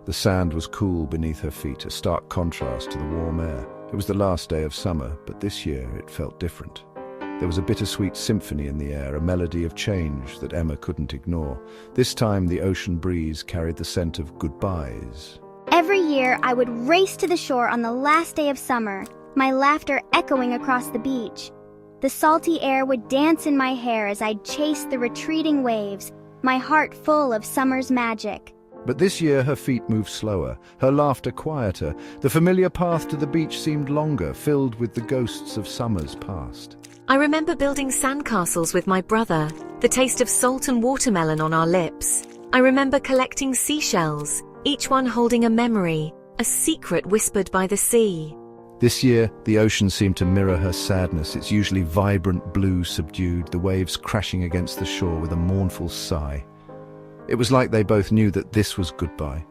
The sand was cool beneath her feet, a stark contrast to the warm air. It was the last day of summer, but this year it felt different. There was a bittersweet symphony in the air, a melody of change that Emma couldn't ignore. This time the ocean breeze carried the scent of goodbyes. Every year I would race to the shore on the last day of summer, my laughter echoing across the beach. The salty air would dance in my hair as I chased the retreating waves, my heart full of summer's magic. But this year her feet moved slower, her laughter quieter. The familiar path to the beach seemed longer, filled with the ghosts of summers past. I remember building sandcastles with my brother, the taste of salt and watermelon on our lips. I remember collecting seashells, each one holding a memory, a secret whispered by the sea. This year, the ocean seemed to mirror her sadness, its usually vibrant blue subdued, the waves crashing against the shore with a mournful sigh. It was like they both knew that this was goodbye.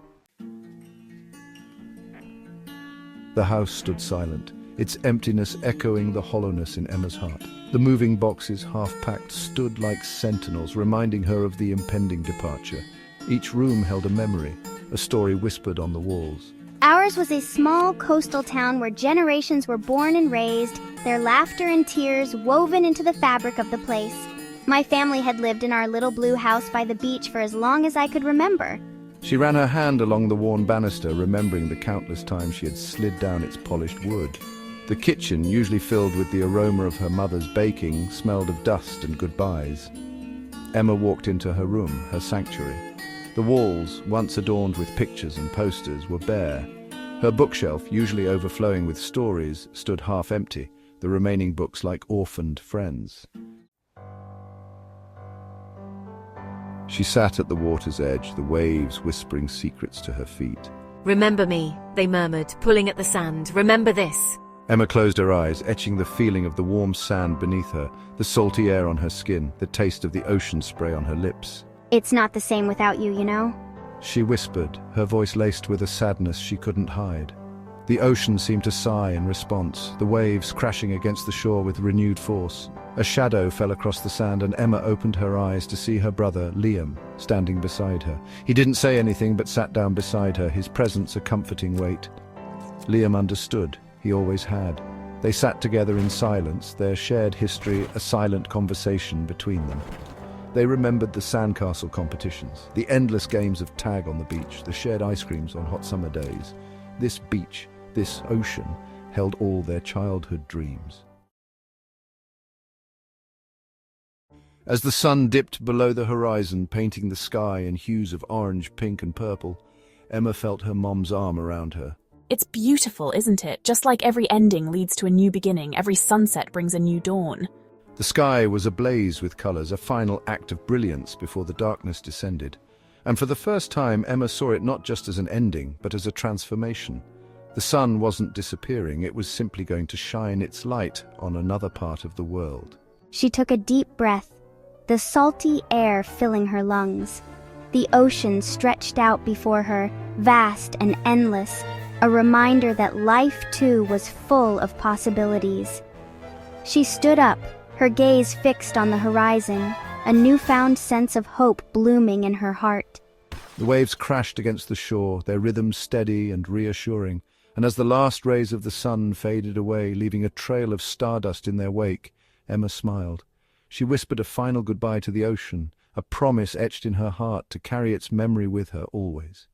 The house stood silent, its emptiness echoing the hollowness in Emma's heart. The moving boxes, half-packed, stood like sentinels, reminding her of the impending departure. Each room held a memory, a story whispered on the walls. Ours was a small coastal town where generations were born and raised, their laughter and tears woven into the fabric of the place. My family had lived in our little blue house by the beach for as long as I could remember. She ran her hand along the worn banister, remembering the countless times she had slid down its polished wood. The kitchen, usually filled with the aroma of her mother's baking, smelled of dust and goodbyes. Emma walked into her room, her sanctuary. The walls, once adorned with pictures and posters, were bare. Her bookshelf, usually overflowing with stories, stood half empty, the remaining books like orphaned friends. She sat at the water's edge, the waves whispering secrets to her feet. "Remember me," they murmured, pulling at the sand. "Remember this." Emma closed her eyes, etching the feeling of the warm sand beneath her, the salty air on her skin, the taste of the ocean spray on her lips. It's not the same without you, you know? She whispered, her voice laced with a sadness she couldn't hide. The ocean seemed to sigh in response, the waves crashing against the shore with renewed force. A shadow fell across the sand and Emma opened her eyes to see her brother, Liam, standing beside her. He didn't say anything but sat down beside her, his presence a comforting weight. Liam understood. He always had. They sat together in silence, their shared history a silent conversation between them. They remembered the sandcastle competitions, the endless games of tag on the beach, the shared ice creams on hot summer days. This beach, this ocean, held all their childhood dreams. As the sun dipped below the horizon, painting the sky in hues of orange, pink and purple, Emma felt her mom's arm around her. It's beautiful, isn't it? Just like every ending leads to a new beginning, every sunset brings a new dawn. The sky was ablaze with colours, a final act of brilliance before the darkness descended. And for the first time, Emma saw it not just as an ending, but as a transformation. The sun wasn't disappearing, it was simply going to shine its light on another part of the world. She took a deep breath, the salty air filling her lungs. The ocean stretched out before her, vast and endless, a reminder that life too was full of possibilities. She stood up, her gaze fixed on the horizon, a newfound sense of hope blooming in her heart. The waves crashed against the shore, their rhythm steady and reassuring, and as the last rays of the sun faded away, leaving a trail of stardust in their wake, Emma smiled. She whispered a final goodbye to the ocean, a promise etched in her heart to carry its memory with her always.